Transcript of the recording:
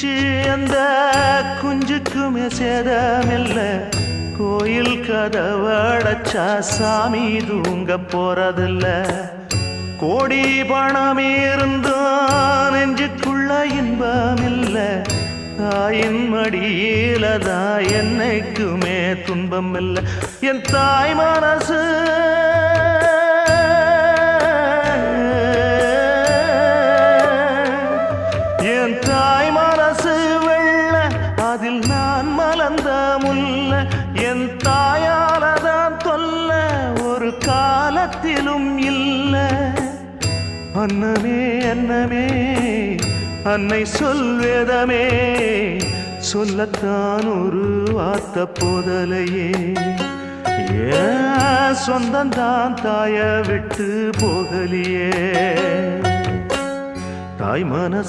சிரிச்சு அந்த குஞ்சுக்குமே சேதமில்ல. கோயில் கதவடைச்சா சாமி தூங்க போறதில்ல. கோடி பணம் இருந்தும் நெஞ்சுக்குள்ள இன்பமில்ல. தாயின் மடியில தான் என்னைக்குமே துன்பம் இல்லை. என் தாய் மனசு என் தாய் மனசு வெள்ள, அதில் நான் மலர்ந்த முல்ல. என் தாயாலதான் தொல்ல ஒரு காலத்திலும் இல்ல. அன்னமே அன்னமே அன்னை சொல்வேதமே, சொல்லத்தான் ஒரு வார்த்தை போதலையே. ஏன் சொந்தந்தான் தாய விட்டு போகலியே. தாய் மனசு